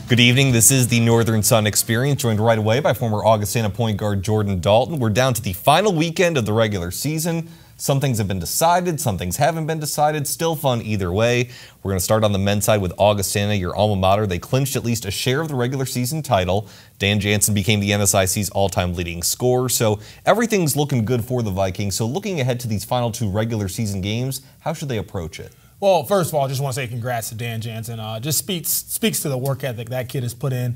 Good evening. This is the Northern Sun Experience, joined right away by former Augustana point guard Jordan Dalton. We're down to the final weekend of the regular season. Some things have been decided, some things haven't been decided. Still fun either way. We're going to start on the men's side with Augustana, your alma mater. They clinched at least a share of the regular season title. Dan Jansen became the NSIC's all-time leading scorer, so everything's looking good for the Vikings. So looking ahead to these final two regular season games, how should they approach it? Well, first of all, I just want to say congrats to Dan Jansen. Just speaks to the work ethic that kid has put in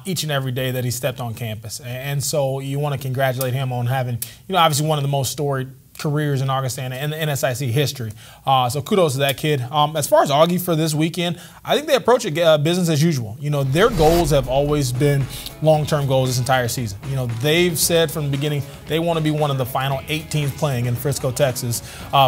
each and every day that he stepped on campus. And so you want to congratulate him on having, obviously one of the most storied careers in Augustana and the NSIC history. So kudos to that kid. As far as Augie for this weekend, I think they approach it business as usual. Their goals have always been long-term goals this entire season. They've said from the beginning they want to be one of the final 8 teams playing in Frisco, Texas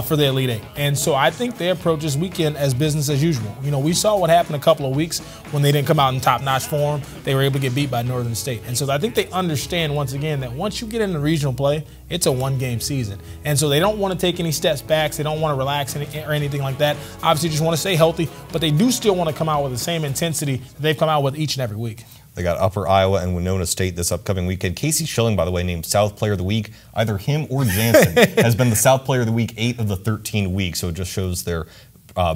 for the Elite Eight. And so I think they approach this weekend as business as usual. We saw what happened a couple of weeks when they didn't come out in top-notch form. They were able to get beat by Northern State. And so I think they understand once again that once you get into regional play, it's a one-game season. And so they don't want to take any steps back. They don't want to relax or anything like that. Obviously, just want to stay healthy, but they do still want to come out with the same intensity that they've come out with each and every week. They got Upper Iowa and Winona State this upcoming weekend. Casey Schilling, by the way, named South Player of the Week. Either him or Jansen has been the South Player of the Week 8 of the 13 weeks, so it just shows their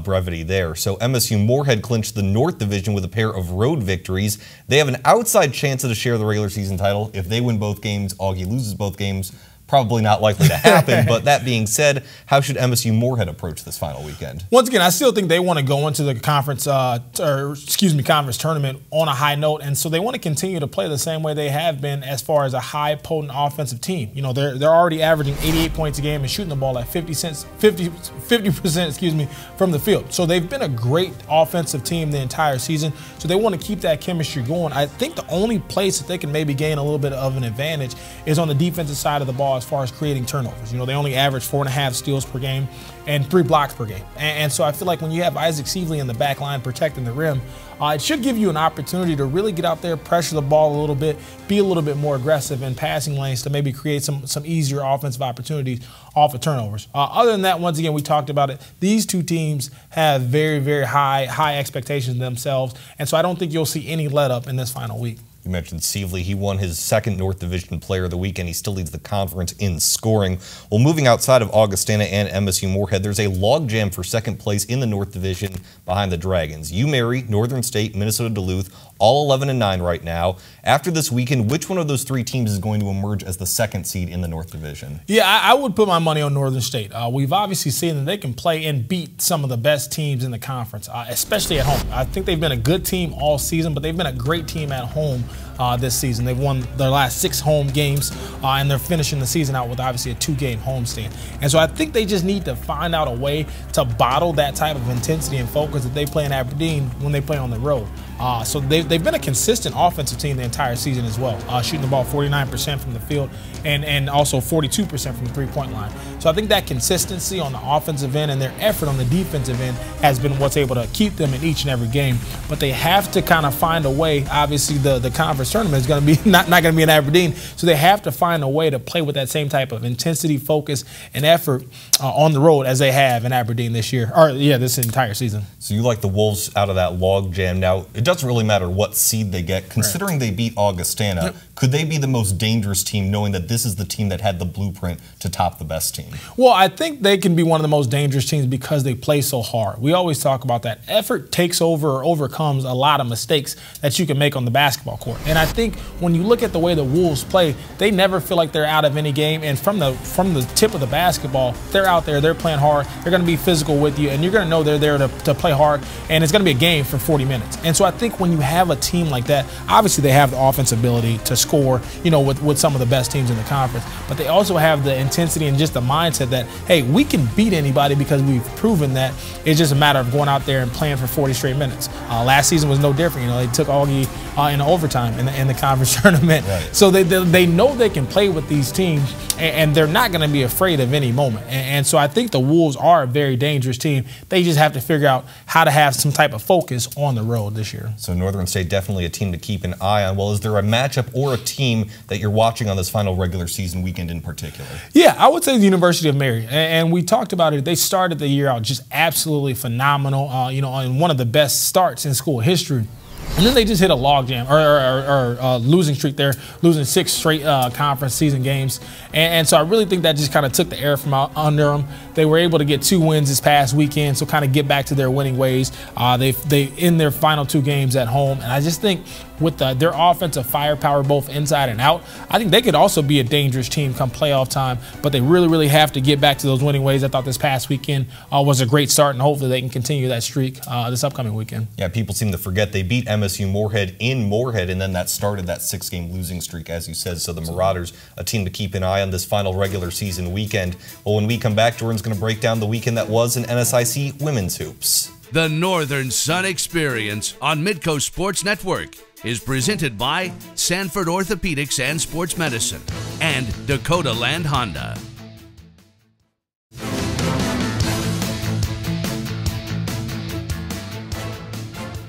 brevity there. So MSU Moorhead clinched the North Division with a pair of road victories. They have an outside chance of a share of the regular season title. If they win both games, Augie loses both games. Probably not likely to happen, but that being said, how should MSU Moorhead approach this final weekend? Once again, I still think they want to go into the conference, conference tournament on a high note, and so they want to continue to play the same way they have been as far as a high, potent offensive team. They're already averaging 88 points a game and shooting the ball at 50%, from the field. So they've been a great offensive team the entire season. So they want to keep that chemistry going. I think the only place that they can maybe gain a little bit of an advantage is on the defensive side of the ball, as far as creating turnovers. They only average 4.5 steals per game and 3 blocks per game. And so I feel like when you have Isaac Seavley in the back line protecting the rim, it should give you an opportunity to really get out there, pressure the ball a little bit, be a little bit more aggressive in passing lanes to maybe create some easier offensive opportunities off of turnovers. Other than that, once again, we talked about it. These two teams have very, very high expectations themselves, and so I don't think you'll see any let up in this final week. You mentioned Seavley. He won his second North Division Player of the Week, and he still leads the conference in scoring. Well, moving outside of Augustana and MSU Moorhead, there's a logjam for second place in the North Division behind the Dragons. UMary, Northern State, Minnesota Duluth, all 11-9 right now. After this weekend, which one of those 3 teams is going to emerge as the second seed in the North Division? Yeah, I would put my money on Northern State. We've obviously seen that they can play and beat some of the best teams in the conference, especially at home. I think they've been a good team all season, but they've been a great team at home this season. They've won their last 6 home games, and they're finishing the season out with obviously a 2-game homestand. And so I think they just need to find out a way to bottle that type of intensity and focus that they play in Aberdeen when they play on the road. So they've been a consistent offensive team the entire season as well, shooting the ball 49% from the field and also 42% from the three-point line. So I think that consistency on the offensive end and their effort on the defensive end has been what's able to keep them in each and every game. But they have to kind of find a way. Obviously, the conference tournament is going to be not going to be in Aberdeen, so they have to find a way to play with that same type of intensity, focus, and effort on the road as they have in Aberdeen this year, or this entire season. So you like the Wolves out of that log jam. Now, it doesn't really matter what seed they get. Considering they beat Augustana, could they be the most dangerous team knowing that this is the team that had the blueprint to top the best team? Well, I think they can be one of the most dangerous teams because they play so hard. We always talk about that. Effort takes over or overcomes a lot of mistakes that you can make on the basketball court. And I think when you look at the way the Wolves play, they never feel like they're out of any game. And from the tip of the basketball, they're out there, they're playing hard, they're going to be physical with you, and you're going to know they're there to play hard, and it's going to be a game for 40 minutes. And so I think when you have a team like that, obviously they have the offensive ability to score, with some of the best teams in the conference, but they also have the intensity and just the mindset that, hey, we can beat anybody because we've proven that. It's just a matter of going out there and playing for 40 straight minutes. Last season was no different. They took Augie in overtime in the conference tournament. Right. So they know they can play with these teams, and they're not going to be afraid of any moment. And so I think the Wolves are a very dangerous team. They just have to figure out how to have some type of focus on the road this year. So Northern State definitely a team to keep an eye on. Well, is there a matchup or a team that you're watching on this final regular season weekend in particular? Yeah, I would say the University of Mary. And we talked about it. They started the year out just absolutely phenomenal, and one of the best starts in school history. And then they just hit a logjam or losing streak there, losing 6 straight conference season games. And so I really think that just kind of took the air from under them. They were able to get 2 wins this past weekend, so kind of get back to their winning ways. They in their final 2 games at home. And I just think with their offensive firepower, both inside and out, I think they could also be a dangerous team come playoff time. But they really, really have to get back to those winning ways. I thought this past weekend was a great start, and hopefully they can continue that streak this upcoming weekend. Yeah, people seem to forget they beat MSU Moorhead in Moorhead, and then that started that 6-game losing streak, as you said. So the Marauders, a team to keep an eye on this final regular season weekend. Well, when we come back, Jordan's going to break down the weekend that was in NSIC women's hoops. The Northern Sun Experience on Midcoast Sports Network is presented by Sanford Orthopedics and Sports Medicine and Dakota Land Honda.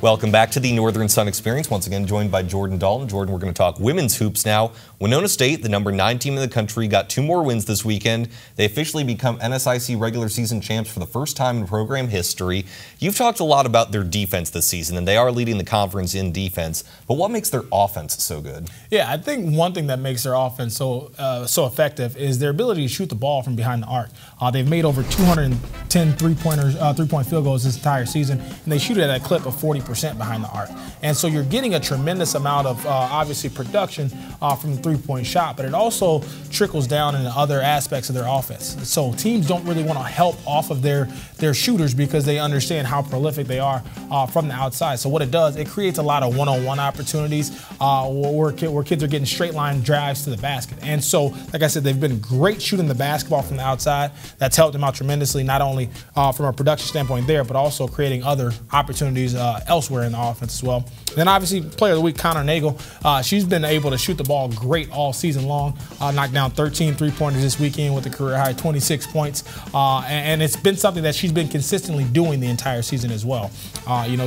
Welcome back to the Northern Sun Experience. Once again, joined by Jordan Dalton. Jordan, we're going to talk women's hoops now. Winona State, the number 9 team in the country, got 2 more wins this weekend. They officially become NSIC regular season champs for the first time in program history. You've talked a lot about their defense this season, and they are leading the conference in defense. But what makes their offense so good? Yeah, I think one thing that makes their offense so effective is their ability to shoot the ball from behind the arc. They've made over 210 three-point field goals this entire season, and they shoot it at a clip of 40% behind the arc. And so you're getting a tremendous amount of, obviously, production from the three-point shot, but it also trickles down into other aspects of their offense. So teams don't really want to help off of their shooters because they understand how prolific they are from the outside. So what it does, it creates a lot of one-on-one opportunities where kids are getting straight-line drives to the basket. And so, like I said, they've been great shooting the basketball from the outside. That's helped them out tremendously, not only from a production standpoint there, but also creating other opportunities elsewhere in the offense as well. Then obviously, Player of the Week, Connor Nagel. She's been able to shoot the ball great all season long. Knocked down 13 three-pointers this weekend with a career high 26 points. And it's been something that she's been consistently doing the entire season as well.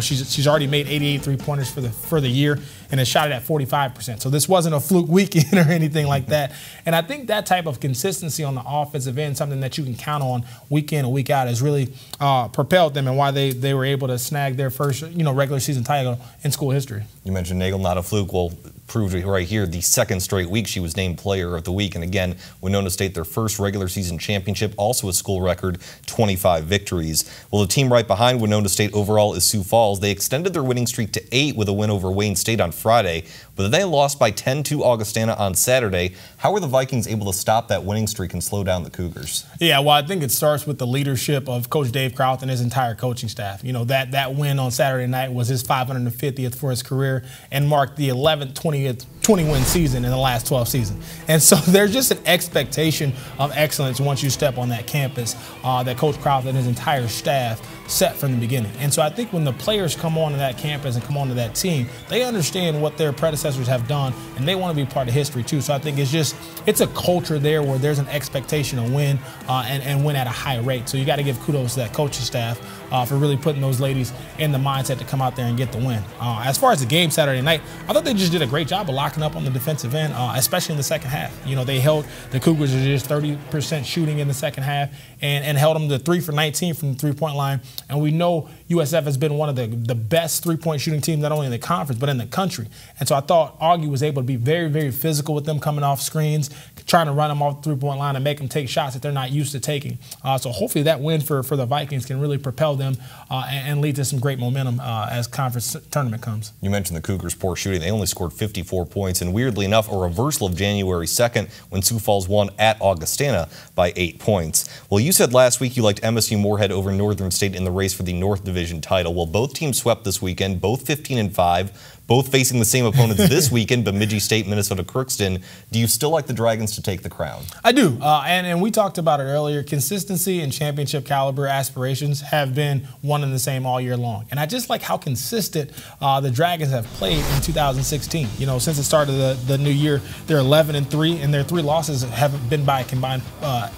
She's already made 88 three-pointers for the year and has shot it at 45%. So this wasn't a fluke weekend or anything like that. And I think that type of consistency on the offensive end, something that you can count on week in and week out, has really propelled them and why they were able to snag their first regular season title in school history. You mentioned Nagel, not a fluke. Well, proved right here, the 2nd straight week she was named Player of the Week. And again, Winona State, their first regular season championship, also a school record, 25 victories. Well, the team right behind Winona State overall is Sioux Falls. They extended their winning streak to 8 with a win over Wayne State on Friday, but they lost by 10 to Augustana on Saturday. How were the Vikings able to stop that winning streak and slow down the Cougars? Yeah, well, I think it starts with the leadership of Coach Dave Krauth and his entire coaching staff. That win on Saturday night was his 550th for his career and marked the 11th 20-win season in the last 12 seasons. And so there's just an expectation of excellence once you step on that campus that Coach Krauth and his entire staff set from the beginning. And so I think when the players come onto that campus and come onto that team, they understand what their predecessors have done, and they want to be part of history too. So I think it's a culture there where there's an expectation to win and win at a high rate. So you got to give kudos to that coaching staff for really putting those ladies in the mindset to come out there and get the win. As far as the game Saturday night, I thought they just did a great job of locking up on the defensive end, especially in the second half. They held the Cougars to just 30% shooting in the second half and held them to 3 for 19 from the three-point line. And we know USF has been one of the best three-point shooting teams, not only in the conference, but in the country. And so I thought Augie was able to be very, very physical with them coming off screens, trying to run them off the three-point line and make them take shots that they're not used to taking. So hopefully that win for the Vikings can really propel them and lead to some great momentum as conference tournament comes. You mentioned the Cougars' poor shooting. They only scored 54 points, and weirdly enough, a reversal of January 2nd when Sioux Falls won at Augustana by 8 points. Well, you said last week you liked MSU Moorhead over Northern State in the race for the North Division title. Well, both teams swept this weekend, both 15-5. Both facing the same opponents this weekend, Bemidji State, Minnesota Crookston. Do you still like the Dragons to take the crown? I do, and we talked about it earlier. Consistency and championship caliber aspirations have been one and the same all year long. And I just like how consistent the Dragons have played in 2016. Since the start of the new year, they're 11-3, and their 3 losses have been by a combined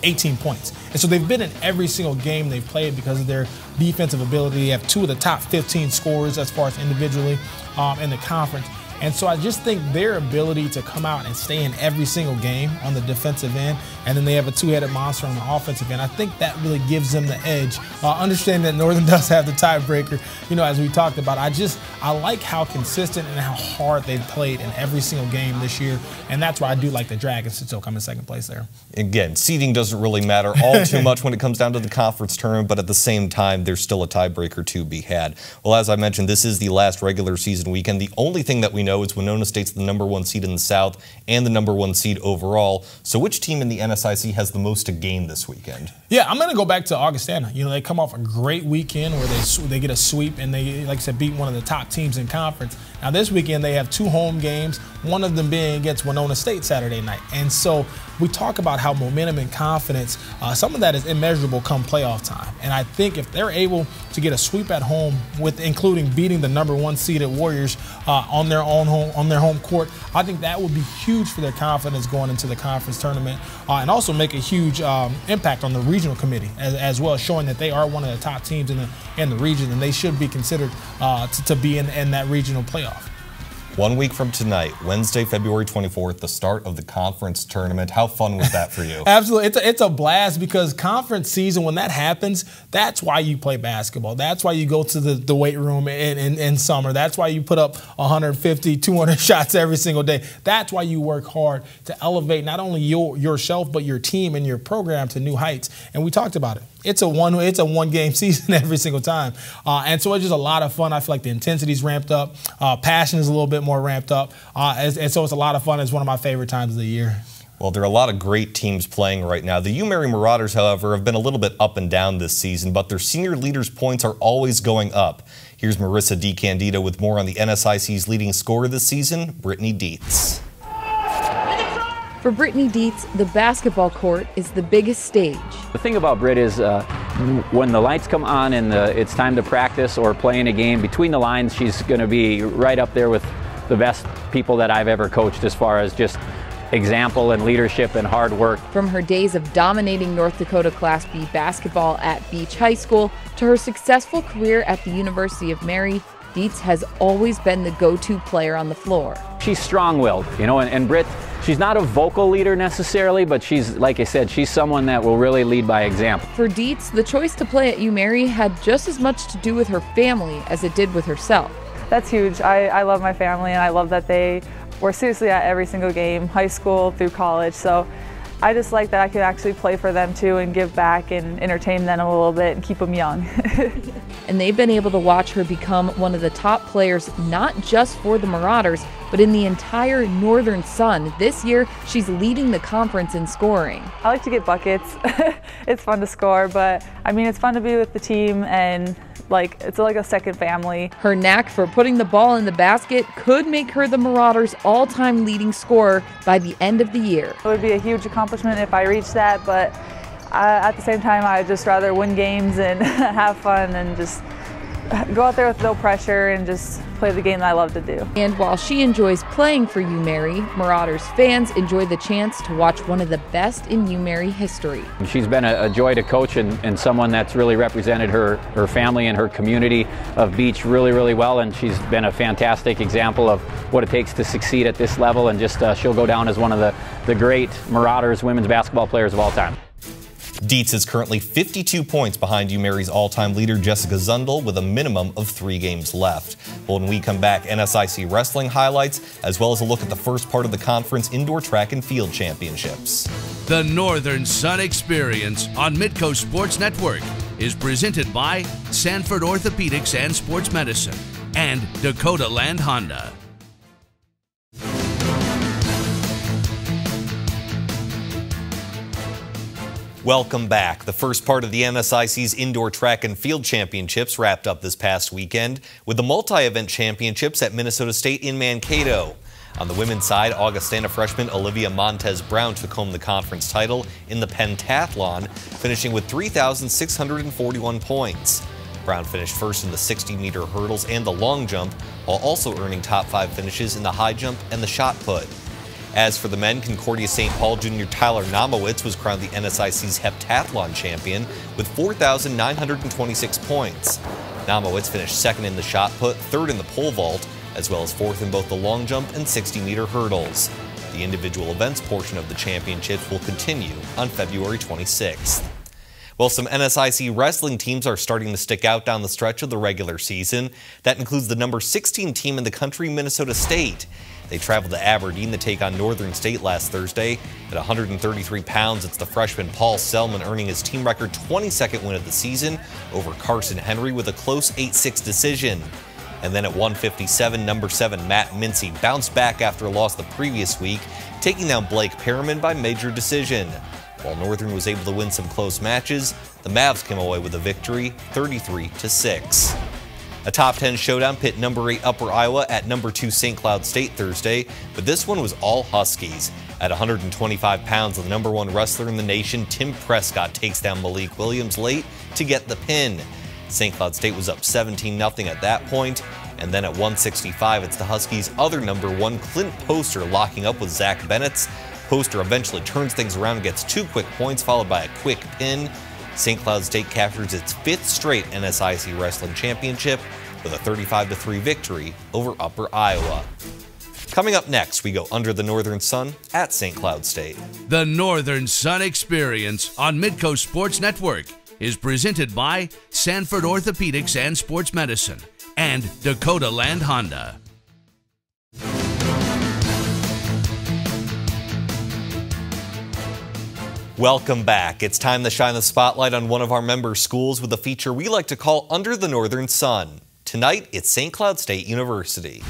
18 points. And so they've been in every single game they've played because of their defensive ability. They have 2 of the top 15 scorers as far as individually in the conference. And so I just think their ability to come out and stay in every single game on the defensive end, and then they have a two-headed monster on the offensive end, I think that really gives them the edge. Understanding that Northern does have the tiebreaker, as we talked about, I like how consistent and how hard they've played in every single game this year, and that's why I do like the Dragons to still come in second place there. Again, seeding doesn't really matter all too much when it comes down to the conference tournament, but at the same time, there's still a tiebreaker to be had. Well, as I mentioned, this is the last regular season weekend. The only thing that we know is Winona State's the #1 seed in the South and the #1 seed overall. So which team in the NSIC has the most to gain this weekend? Yeah, I'm going to go back to Augustana. They come off a great weekend where they get a sweep and they, like I said, beat one of the top teams in conference. Now this weekend they have 2 home games, one of them being against Winona State Saturday night. And so we talk about how momentum and confidence, some of that is immeasurable come playoff time. And I think if they're able to get a sweep at home, with including beating the #1 seeded Warriors on their home court, I think that would be huge for their confidence going into the conference tournament, and also make a huge impact on the regional committee as well, showing that they are one of the top teams in the region, and they should be considered to be in that regional playoff. 1 week from tonight, Wednesday, February 24th, the start of the conference tournament. How fun was that for you? Absolutely. It's a blast, because conference season, when that happens, that's why you play basketball. That's why you go to the weight room in summer. That's why you put up 150, 200 shots every single day. That's why you work hard to elevate not only yourself, but your team and your program to new heights. And we talked about it. It's a one-game season every single time. And so it's just a lot of fun. I feel like the intensity's ramped up. Passion is a little bit more ramped up. And so it's a lot of fun. It's one of my favorite times of the year. Well, there are a lot of great teams playing right now. The UMary Marauders, however, have been a little bit up and down this season, but their senior leaders' points are always going up. Here's Marissa DiCandido with more on the NSIC's leading scorer this season, Brittany Dietz. For Brittany Dietz, the basketball court is the biggest stage. The thing about Britt is when the lights come on and it's time to practice or play in a game, between the lines she's going to be right up there with the best people that I've ever coached as far as just example and leadership and hard work. From her days of dominating North Dakota Class B basketball at Beach High School to her successful career at the University of Mary, Dietz has always been the go-to player on the floor. She's strong-willed, and Britt, she's not a vocal leader necessarily, but she's, like I said, she's someone that will really lead by example. For Dietz, the choice to play at UMary had just as much to do with her family as it did with herself. That's huge. I love my family, and I love that they were seriously at every single game, high school through college. So I just like that I could actually play for them too and give back and entertain them a little bit and keep them young. And they've been able to watch her become one of the top players, not just for the Marauders, but in the entire Northern Sun. This year, she's leading the conference in scoring. I like to get buckets. It's fun to score, but I mean, it's fun to be with the team, and it's like a second family. Her knack for putting the ball in the basket could make her the Marauders' all-time leading scorer by the end of the year. It would be a huge accomplishment if I reached that, but at the same time, I'd just rather win games and have fun and just go out there with no pressure and just play the game that I love to do. And while she enjoys playing for UMary, Marauders fans enjoy the chance to watch one of the best in UMary history. She's been a joy to coach and someone that's really represented her family and her community of Beach really, really well, and she's been a fantastic example of what it takes to succeed at this level, and just she'll go down as one of the great Marauders women's basketball players of all time. Dietz is currently 52 points behind UMary's all-time leader, Jessica Zundel, with a minimum of 3 games left. Well, when we come back, NSIC wrestling highlights, as well as a look at the first part of the conference indoor track and field championships. The Northern Sun Experience on Midco Sports Network is presented by Sanford Orthopedics and Sports Medicine and Dakota Land Honda. Welcome back. The first part of the NSIC's Indoor Track and Field Championships wrapped up this past weekend with the multi-event championships at Minnesota State in Mankato. On the women's side, Augustana freshman Olivia Montez Brown took home the conference title in the pentathlon, finishing with 3,641 points. Brown finished first in the 60-meter hurdles and the long jump, while also earning top 5 finishes in the high jump and the shot put. As for the men, Concordia St. Paul junior Tyler Namowitz was crowned the NSIC's Heptathlon champion with 4,926 points. Namowitz finished second in the shot put, third in the pole vault, as well as 4th in both the long jump and 60-meter hurdles. The individual events portion of the championships will continue on February 26th. Well, some NSIC wrestling teams are starting to stick out down the stretch of the regular season. That includes the number 16 team in the country, Minnesota State. They traveled to Aberdeen to take on Northern State last Thursday. At 133 pounds, it's the freshman Paul Selman earning his team record 22nd win of the season over Carson Henry with a close 8-6 decision. And then at 157, number 7 Matt Mincy bounced back after a loss the previous week, taking down Blake Perriman by major decision. While Northern was able to win some close matches, the Mavs came away with a victory, 33-6. A top 10 showdown pit number 8 Upper Iowa at number 2 St. Cloud State Thursday, but this one was all Huskies. At 125 pounds, the number 1 wrestler in the nation, Tim Prescott, takes down Malik Williams late to get the pin. St. Cloud State was up 17-0 at that point, and then at 165, it's the Huskies' other number 1, Clint Poster, locking up with Zach Bennett's. Poster eventually turns things around and gets 2 quick points, followed by a quick pin. St. Cloud State captures its 5th straight NSIC Wrestling Championship with a 35-3 victory over Upper Iowa. Coming up next, we go under the Northern Sun at St. Cloud State. The Northern Sun Experience on Midcoast Sports Network is presented by Sanford Orthopedics and Sports Medicine and Dakota Land Honda. Welcome back. It's time to shine the spotlight on one of our member schools with a feature we like to call Under the Northern Sun. Tonight, it's St. Cloud State University.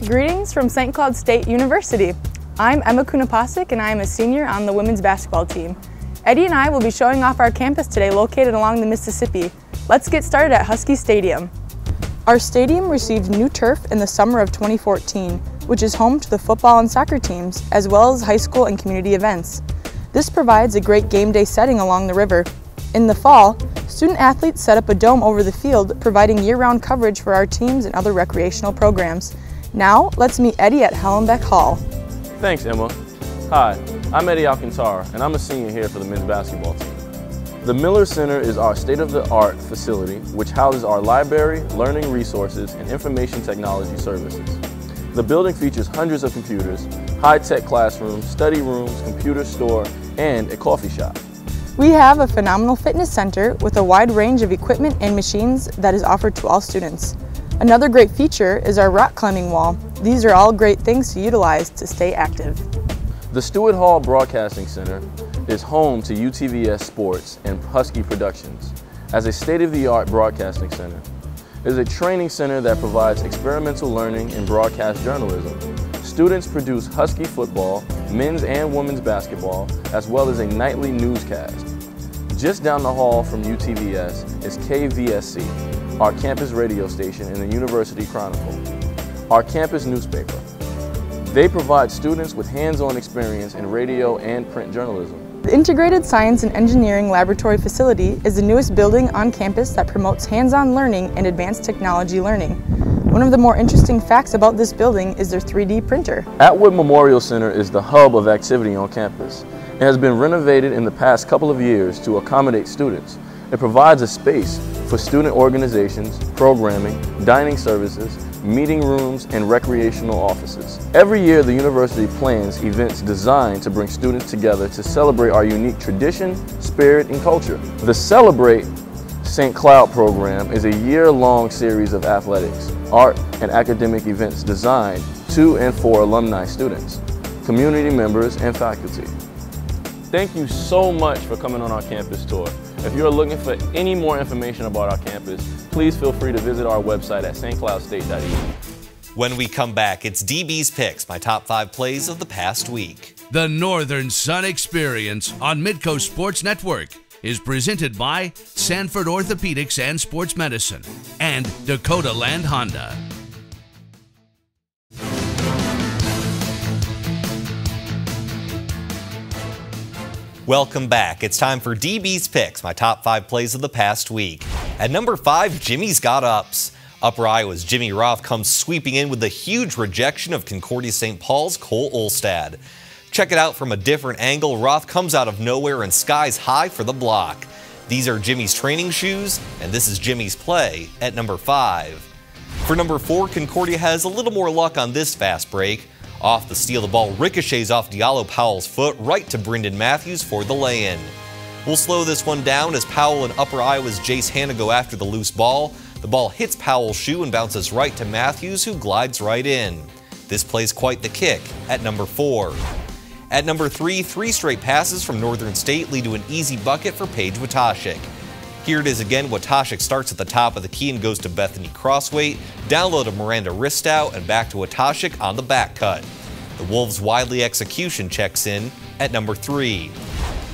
Greetings from St. Cloud State University. I'm Emma Kunapasic and I am a senior on the women's basketball team. Eddie and I will be showing off our campus today located along the Mississippi. Let's get started at Husky Stadium. Our stadium received new turf in the summer of 2014, which is home to the football and soccer teams, as well as high school and community events. This provides a great game day setting along the river. In the fall, student athletes set up a dome over the field, providing year-round coverage for our teams and other recreational programs. Now, let's meet Eddie at Hellenbeck Hall. Thanks, Emma. Hi, I'm Eddie Alcantara, and I'm a senior here for the men's basketball team. The Miller Center is our state-of-the-art facility, which houses our library, learning resources, and information technology services. The building features hundreds of computers, high-tech classrooms, study rooms, computer store, and a coffee shop. We have a phenomenal fitness center with a wide range of equipment and machines that is offered to all students. Another great feature is our rock climbing wall. These are all great things to utilize to stay active. The Stewart Hall Broadcasting Center is home to UTVS Sports and Husky Productions. As a state-of-the-art broadcasting center, it is a training center that provides experimental learning in broadcast journalism. Students produce Husky football, men's and women's basketball, as well as a nightly newscast. Just down the hall from UTVS is KVSC, our campus radio station in the University Chronicle, our campus newspaper. They provide students with hands-on experience in radio and print journalism. The Integrated Science and Engineering Laboratory Facility is the newest building on campus that promotes hands-on learning and advanced technology learning. One of the more interesting facts about this building is their 3D printer. Atwood Memorial Center is the hub of activity on campus. It has been renovated in the past couple of years to accommodate students. It provides a space for student organizations, programming, dining services, meeting rooms, and recreational offices. Every year, the university plans events designed to bring students together to celebrate our unique tradition, spirit, and culture. The Celebrate St. Cloud program is a year-long series of athletics, art, and academic events designed to and for alumni students, community members, and faculty. Thank you so much for coming on our campus tour. If you're looking for any more information about our campus, please feel free to visit our website at stcloudstate.edu. When we come back, it's DB's Picks, my top 5 plays of the past week. The Northern Sun Experience on Midcoast Sports Network is presented by Sanford Orthopedics and Sports Medicine and Dakota Land Honda. Welcome back. It's time for DB's Picks, my top 5 plays of the past week. At number 5, Jimmy's got ups. Upper Iowa's Jimmy Roth comes sweeping in with a huge rejection of Concordia St. Paul's Cole Olstad. Check it out from a different angle. Roth comes out of nowhere and skies high for the block. These are Jimmy's training shoes, and this is Jimmy's play at number 5. For number 4, Concordia has a little more luck on this fast break. Off the steal, the ball ricochets off Diallo Powell's foot right to Brendan Matthews for the lay-in. We'll slow this one down as Powell and Upper Iowa's Jace Hanna go after the loose ball. The ball hits Powell's shoe and bounces right to Matthews, who glides right in. This plays quite the kick at number 4. At number 3, 3 straight passes from Northern State lead to an easy bucket for Paige Watashik. Here it is again. Watashik starts at the top of the key and goes to Bethany Crossweight, down low to Miranda Ristow, and back to Watashik on the back cut. The Wolves' Widely execution checks in at number 3.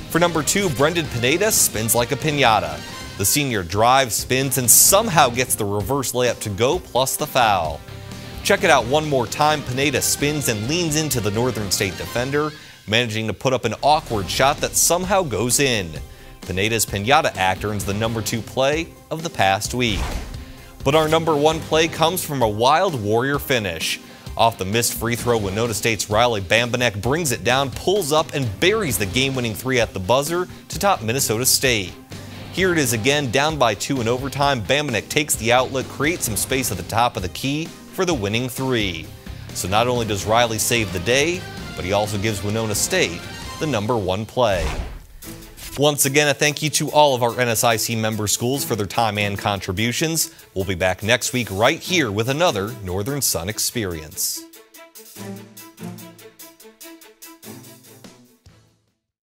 For number 2, Brendan Pineda spins like a piñata. The senior drives, spins, and somehow gets the reverse layup to go, plus the foul. Check it out one more time. Pineda spins and leans into the Northern State defender, managing to put up an awkward shot that somehow goes in. Pineda's Piñata act earns the number 2 play of the past week. But our number 1 play comes from a wild Warrior finish. Off the missed free throw, Winona State's Riley Bambanek brings it down, pulls up, and buries the game-winning 3 at the buzzer to top Minnesota State. Here it is again, down by 2 in overtime. Bambanek takes the outlet, creates some space at the top of the key for the winning 3. So not only does Riley save the day, but he also gives Winona State the number 1 play. Once again, a thank you to all of our NSIC member schools for their time and contributions. We'll be back next week right here with another Northern Sun Experience.